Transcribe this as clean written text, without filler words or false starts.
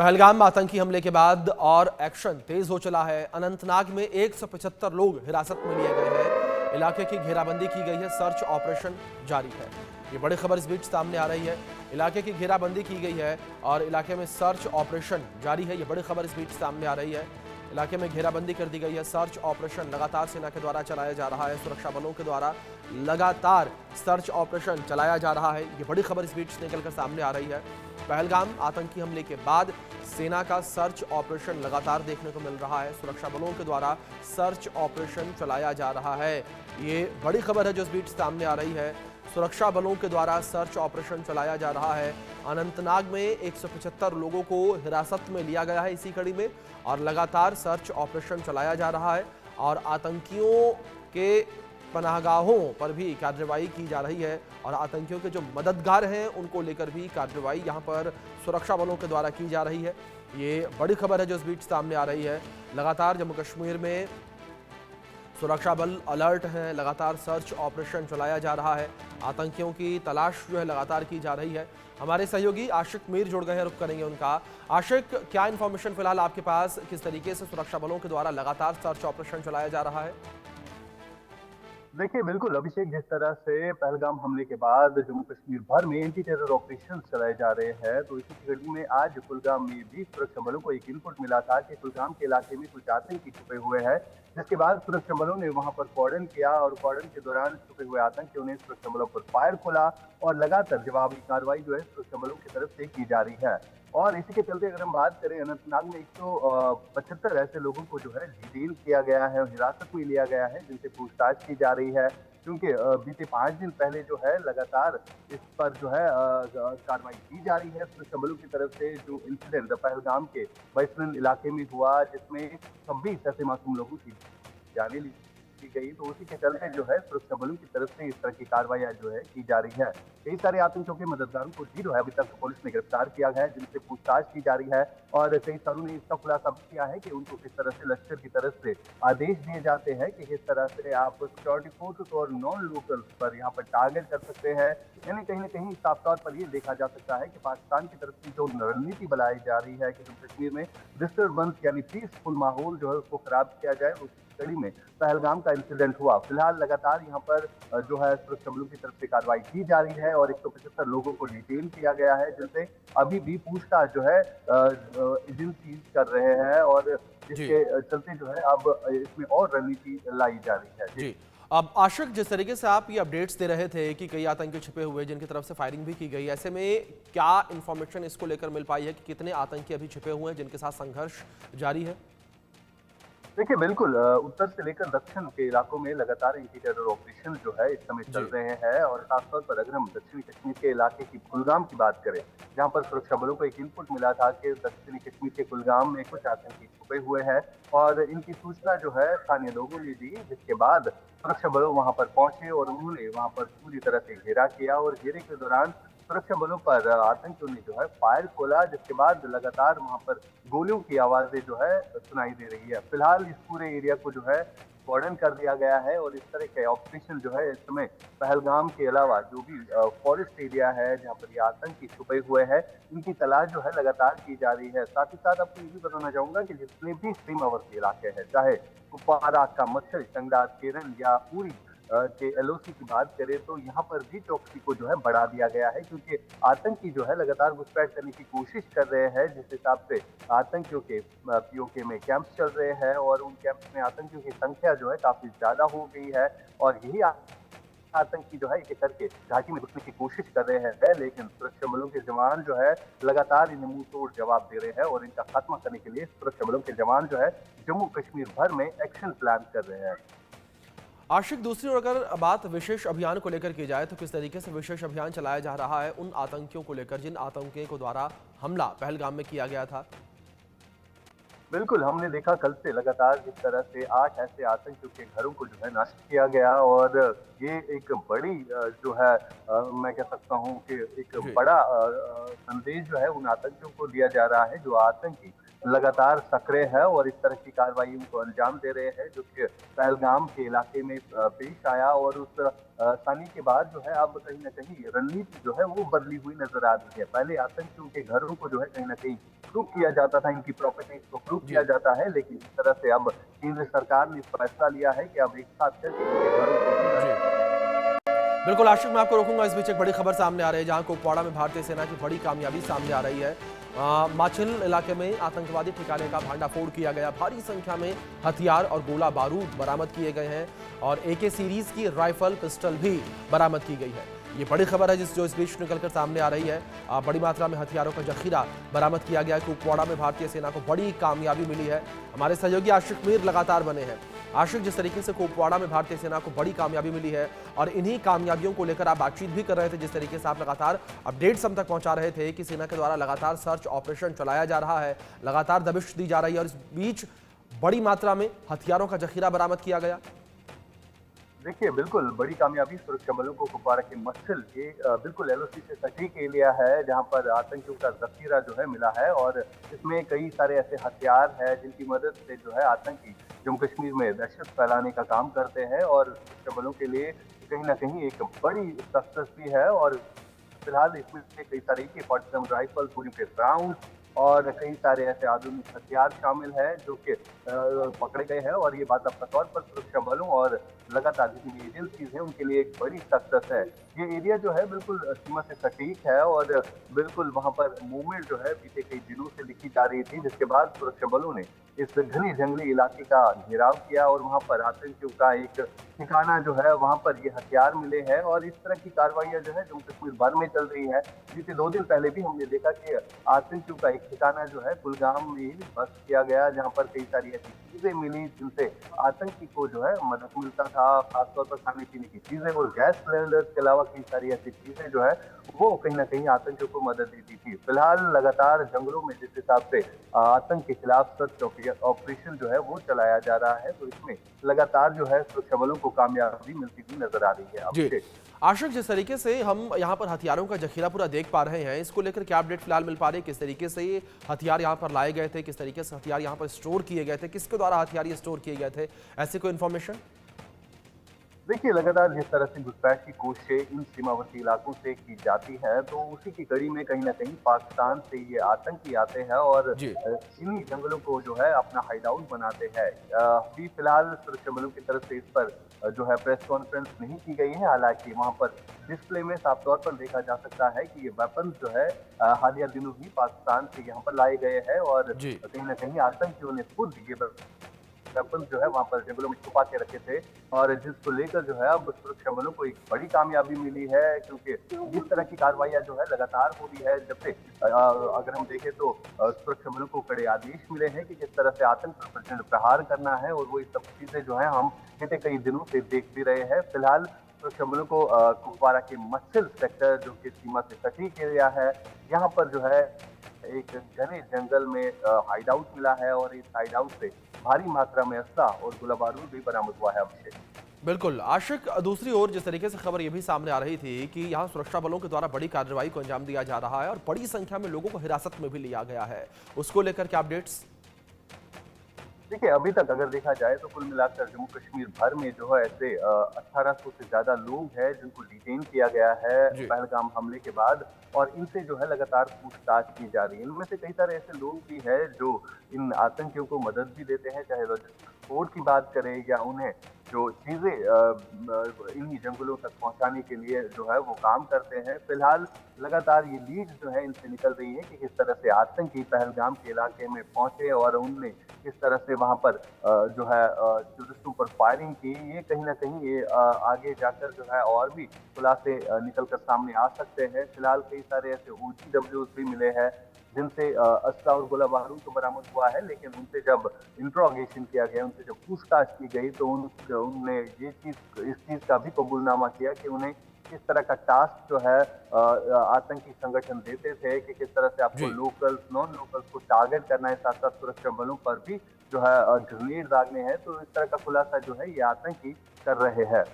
पहलगाम में आतंकी हमले के बाद और एक्शन तेज हो चला है। अनंतनाग में 175 लोग हिरासत में लिए गए हैं। इलाके की घेराबंदी की गई है, सर्च ऑपरेशन जारी है। ये बड़ी खबर इस बीच सामने आ रही है। इलाके की घेराबंदी की गई है और इलाके में सर्च ऑपरेशन जारी है। ये बड़ी खबर इस बीच सामने आ रही है। इलाके में घेराबंदी कर दी गई है। सर्च ऑपरेशन लगातार सेना के द्वारा चलाया जा रहा है। सुरक्षा बलों के द्वारा लगातार सर्च ऑपरेशन चलाया जा रहा है। ये बड़ी खबर इस बीच निकलकर सामने आ रही है। पहलगाम आतंकी हमले के बाद सेना का सर्च ऑपरेशन लगातार देखने को मिल रहा है। सुरक्षा बलों के द्वारा सर्च ऑपरेशन चलाया जा रहा है। ये बड़ी खबर है जो इस बीच सामने आ रही है। सुरक्षा बलों के द्वारा सर्च ऑपरेशन चलाया जा रहा है। अनंतनाग में 175 लोगों को हिरासत में लिया गया है इसी कड़ी में, और लगातार सर्च ऑपरेशन चलाया जा रहा है और आतंकियों के पनाहगाहों पर भी कार्रवाई की जा रही है और आतंकियों के जो मददगार हैं उनको लेकर भी कार्रवाई यहां पर सुरक्षा बलों के द्वारा की जा रही है। ये बड़ी खबर है जो इस बीच सामने आ रही है। लगातार जम्मू कश्मीर में सुरक्षा बल अलर्ट हैं, लगातार सर्च ऑपरेशन चलाया जा रहा है। आतंकियों की तलाश जो है लगातार की जा रही है। हमारे सहयोगी आशिक मीर जुड़ गए हैं, रुक करेंगे उनका। आशिक, क्या इन्फॉर्मेशन फिलहाल आपके पास, किस तरीके से सुरक्षा बलों के द्वारा लगातार सर्च ऑपरेशन चलाया जा रहा है? देखिए, बिल्कुल अभिषेक, जिस तरह से पहलगाम हमले के बाद जम्मू कश्मीर भर में एंटी टेरर ऑपरेशन चलाए जा रहे हैं, तो इसी कड़ी में आज कुलगाम में भी सुरक्षा बलों को एक इनपुट मिला था कि कुलगाम के इलाके में कुछ आतंकी छुपे हुए हैं, जिसके बाद सुरक्षा बलों ने वहां पर कॉर्डन किया और कॉर्डन के दौरान छुपे हुए आतंकियों ने सुरक्षा बलों पर फायर खोला और लगातार जवाबी कार्रवाई जो है सुरक्षा बलों की तरफ से की जा रही है। और इसी के चलते अगर हम बात करें, अनंतनाग में 175 ऐसे लोगों को जो है डिटेन किया गया है, हिरासत में लिया गया है, जिनसे पूछताछ की जा रही है। क्योंकि बीते 5 दिन पहले जो है लगातार इस पर जो है कार्रवाई की जा रही है सुरक्षा बलों की तरफ से। जो इंसिडेंट पहलगाम के बैसरन इलाके में हुआ, जिसमें 26 ऐसे मासूम लोगों की जाने ली गई, तो उसी के चलते जो है सुरक्षा बलों की तरफ से इस तरह की कार्रवाई जो है की जा रही है। कई सारे आतंकियों के मददगारों को भी जो है अभी तक पुलिस ने गिरफ्तार किया गया है, जिनसे पूछताछ की जा रही है। और कई सारों ने इसका खुलासा भी किया है कि उनको किस तरह से लश्कर की तरफ से आदेश दिए जाते हैं कि किस तरह से आप सिक्योरिटी फोर्सेस और नॉन लोकल पर यहाँ पर टारगेट कर सकते हैं। यानी कहीं ना कहीं साफ तौर पर ये देखा जा सकता है कि पाकिस्तान की तरफ से जो रणनीति बनाई जा रही है कि जम्मू कश्मीर में डिस्टर्बेंस यानी पीसफुल माहौल जो है उसको खराब किया जाए, उस कड़ी में पहलगाम का इंसिडेंट हुआ। फिलहाल लगातार यहाँ पर जो है सुरक्षा बलों की तरफ से कार्रवाई की जा रही है और 175 लोगों को डिटेन किया गया है, जिनसे अभी भी पूछताछ जो है एजेंसी कर रहे हैं और जी इसके चलते जो है अब इसमें और रणनीति लाई जा रही है। जी। अब आशिक, जिस तरीके से आप ये अपडेट्स दे रहे थे कि कई आतंकी छिपे हुए जिनकी तरफ से फायरिंग भी की गई, ऐसे में क्या इन्फॉर्मेशन इसको लेकर मिल पाई है कि कितने आतंकी अभी छिपे हुए हैं जिनके साथ संघर्ष जारी है? देखिए, बिल्कुल उत्तर से लेकर दक्षिण के इलाकों में लगातार एंटी टेरर ऑपरेशन जो है इस समय चल जी रहे हैं। और खासतौर पर अगर हम दक्षिणी कश्मीर के इलाके की कुलगाम की बात करें, जहां पर सुरक्षा बलों को एक इनपुट मिला था कि दक्षिणी कश्मीर के कुलगाम में कुछ आतंकी छुपे हुए हैं और इनकी सूचना जो है स्थानीय लोगों ने दी, जिसके बाद सुरक्षा बलों वहां पर पहुंचे और उन्होंने वहां पर पूरी तरह से घेरा किया और घेरे के दौरान सुरक्षा बलों पर आतंकियों ने जो है फायर खोला, जिसके बाद लगातार वहां पर गोलियों की आवाजें जो है सुनाई दे रही है। फिलहाल इस पूरे एरिया को जो है वार्डन कर दिया गया है और इस तरह के ऑपरेशन जो है इस समय पहलगाम के अलावा जो भी फॉरेस्ट एरिया है जहां पर ये आतंकी छुपे हुए हैं, इनकी तलाश जो है लगातार की जा रही है। साथ ही साथ आपको ये भी बताना चाहूंगा कि जितने भी सीमावर्ती इलाके हैं, चाहे कुपवारा का मच्छर, टंगड़ा, केरन या पूरी के एलओसी की बात करें, तो यहाँ पर भी चौकसी को जो है बढ़ा दिया गया है, क्योंकि आतंकी जो है लगातार घुसपैठ करने की कोशिश कर रहे हैं। जिस हिसाब से आतंकियों के पीओके में कैंप्स चल रहे हैं और उन कैंप्स में आतंकियों की संख्या जो है काफी ज्यादा हो गई है और यही आतंकी जो है एक एक करके घाटी में घुसने की कोशिश कर रहे हैं, लेकिन सुरक्षा बलों के जवान जो है लगातार इन्हें मुंह तोड़ जवाब दे रहे हैं और इनका खात्मा करने के लिए सुरक्षा बलों के जवान जो है जम्मू कश्मीर भर में एक्शन प्लान कर रहे हैं। आशिक, दूसरी ओर अगर बात विशेष अभियान को लेकर की जाए तो किस तरीके से विशेष अभियान चलाया जा रहा है उन आतंकियों को लेकर जिन आतंकियों को द्वारा हमला पहलगाम में किया गया था? बिल्कुल, हमने देखा कल से लगातार जिस तरह से 8 ऐसे आतंकियों के घरों को जो है नष्ट किया गया और ये एक बड़ी जो है मैं कह सकता हूँ कि एक जी बड़ा संदेश जो है उन आतंकियों को दिया जा रहा है, जो आतंकी लगातार सक्रिय है और इस तरह की कार्रवाइयों को अंजाम दे रहे हैं, जो कि पहलगाम के इलाके में पेश आया। और उस सानी के बाद जो है अब कहीं न कहीं रणनीति जो है वो बदली हुई नज़र आ रही है। पहले आतंकियों के घरों को जो है कहीं न कहीं प्रूव किया जाता था, इनकी प्रॉपर्टीज को प्रूव जी किया जाता है, लेकिन इस तरह से अब केंद्र सरकार ने फैसला लिया है कि अब एक साथ करके इनके घरों को भी जी बिल्कुल आशिक, मैं आपको रोकूंगा। इस बीच एक बड़ी खबर सामने आ रही है, जहां कुपवाड़ा में भारतीय सेना की बड़ी कामयाबी सामने आ रही है। माछिल इलाके में आतंकवादी ठिकाने का भांडाफोड़ किया गया। भारी संख्या में हथियार और गोला बारूद बरामद किए गए हैं और AK सीरीज की राइफल पिस्टल भी बरामद की गई है। ये बड़ी खबर है जो इस बीच निकलकर सामने आ रही है। बड़ी मात्रा में हथियारों का जखीरा बरामद किया गया है। कुपवाड़ा में भारतीय सेना को बड़ी कामयाबी मिली है। हमारे सहयोगी आशिक मीर लगातार बने हैं। आशिक, जिस तरीके से कुपवाड़ा में भारतीय सेना को बड़ी कामयाबी मिली है और इन्हीं कामयाबियों को लेकर आप बातचीत भी कर रहे थे, जिस तरीके से आप लगातार अपडेट्स हम तक पहुंचा रहे थे कि सेना के द्वारा लगातार सर्च ऑपरेशन चलाया जा रहा है, लगातार दबिश दी जा रही है और इस बीच बड़ी मात्रा में हथियारों का जखीरा बरामद किया गया। देखिए, बिल्कुल बड़ी कामयाबी सुरक्षा बलों को कुपवाड़ा के मच्छल ये बिल्कुल LOC से सटीक एरिया है, जहां पर आतंकियों का जखीरा जो है मिला है और इसमें कई सारे ऐसे हथियार हैं जिनकी मदद से जो है आतंकी जम्मू कश्मीर में दहशत फैलाने का काम करते हैं और सुरक्षा बलों के लिए कहीं न कहीं एक बड़ी सक्सेस भी है। और फिलहाल इसमें से कई सारे AK-47 राइफल, पूरी के राउंड और कई सारे ऐसे आधुनिक हथियार शामिल हैं जो कि पकड़े गए हैं और ये बाकायदा तौर पर सुरक्षा बलों और लगातार जितनी एजेंसीज हैं उनके लिए एक बड़ी सक्सेस है। ये एरिया जो है बिल्कुल सीमा से सटीक है और बिल्कुल वहाँ पर मूवमेंट जो है बीते कई दिनों से लिखी जा रही थी, जिसके बाद सुरक्षा बलों ने इस घने जंगली इलाके का घेराव किया और वहाँ पर आतंकियों का एक ठिकाना जो है वहाँ पर ये हथियार मिले हैं और इस तरह की कार्रवाइयाँ जो है जम्मू कश्मीर भर में चल रही है। बीते 2 दिन पहले भी हमने देखा कि आतंकियों का एक ठिकाना जो है कुलगाम में ही ध्वस्त किया गया, जहाँ पर कई सारी ऐसी चीजें मिली जिनसे आतंकी को जो है मदद मिलता था, खासतौर पर खाने पीने की चीजें और गैस सिलेंडर के अलावा कई सारी ऐसी चीजें जो है वो कहीं ना कहीं आतंकियों को मदद देती थी। फिलहाल लगातार जंगलों में जिस हिसाब से आतंक के खिलाफ सर्च ऑपरेशन जो है वो चलाया जा रहा है, तो इसमें लगातार जो है सुरक्षा बलों को कामयाबी मिलती हुई नजर आ रही है। जी आशिक, जिस तरीके से हम यहाँ पर हथियारों का जखीरा पूरा देख पा रहे हैं, इसको लेकर क्या अपडेट फिलहाल मिल पा रही है? किस तरीके से ये हथियार यहाँ पर लाए गए थे, किस तरीके से हथियार यहाँ पर स्टोर किए गए थे, किसके द्वारा हथियार ये स्टोर किए गए थे, ऐसी कोई इन्फॉर्मेशन? देखिए, लगातार जिस तरह से घुसपैठ की कोशिशें इन सीमावर्ती इलाकों से की जाती है, तो उसी की कड़ी में कहीं न कहीं पाकिस्तान से ये आतंकी आते हैं और जी इन्हीं जंगलों को जो है अपना हाइड आउट बनाते हैं। अभी फिलहाल सुरक्षा बलों की तरफ से इस पर जो है प्रेस कॉन्फ्रेंस नहीं की गई है, हालांकि वहाँ पर डिस्प्ले में साफ तौर पर देखा जा सकता है कि ये वेपन जो है हालिया दिनों ही पाकिस्तान से यहाँ पर लाए गए हैं और जी कहीं न कहीं आतंकियों ने खुद ये वेपन जो है वहाँ पर जंगलों में छुपा के रखे थे और जिसको लेकर जो है अब सुरक्षा बलों को एक बड़ी कामयाबी मिली है, क्योंकि इस तरह की कार्रवाइयां जो है लगातार हो रही है। जब से अगर हम देखें तो सुरक्षा बलों को कड़े आदेश मिले हैं कि किस तरह से आतंक पर प्रचंड प्रहार करना है और वो ये सब चीजें जो है हम बीते कई दिनों से देख भी रहे हैं। फिलहाल सुरक्षा बलों को कुपवाड़ा के मच्छल सेक्टर जो कि सीमा से सटीक एरिया है, यहाँ पर जो है एक घने जंगल में हाइड आउट मिला है और इस हाइड आउट से भारी मात्रा में असला और गोला बारूद भी बरामद हुआ है। अभिषेक, बिल्कुल आशिक, दूसरी ओर जिस तरीके से खबर यह भी सामने आ रही थी कि यहाँ सुरक्षा बलों के द्वारा बड़ी कार्रवाई को अंजाम दिया जा रहा है और बड़ी संख्या में लोगों को हिरासत में भी लिया गया है, उसको लेकर क्या अपडेट्स? देखिए, अभी तक अगर देखा जाए तो कुल मिलाकर जम्मू कश्मीर भर में जो है ऐसे 1800 से ज्यादा लोग हैं जिनको डिटेन किया गया है जी पहलगाम हमले के बाद और इनसे जो है लगातार पूछताछ की जा रही है। इनमें से कई सारे ऐसे लोग भी हैं जो इन आतंकियों को मदद भी देते हैं, चाहे लॉजिस्टिक सपोर्ट की बात करें या उन्हें जो चीजें इन्हीं जंगलों तक पहुंचाने के लिए जो है वो काम करते हैं। फिलहाल लगातार ये लीड जो है इनसे निकल रही है कि किस तरह से आतंकी पहलगाम के इलाके में पहुंचे और उनने किस तरह से वहां पर जो है टूरिस्टों पर फायरिंग की। ये कहीं ना कहीं ये आगे जाकर जो है और भी खुलासे निकल कर सामने आ सकते हैं। फिलहाल कई सारे ऐसे OGWs भी मिले हैं जिनसे असला और गोला बारूद तो बरामद हुआ है, लेकिन उनसे जब इंट्रोगेशन किया गया, उनसे जब पूछताछ की गई तो उनने ये इस चीज का भी कबूलनामा किया कि उन्हें किस तरह का टास्क जो है आतंकी संगठन देते थे कि किस तरह से आपको लोकल्स नॉन लोकल्स को टारगेट करना है, साथ साथ सुरक्षा बलों पर भी जो है ग्रेनेड दागने हैं। तो इस तरह का खुलासा जो है ये आतंकी कर रहे हैं।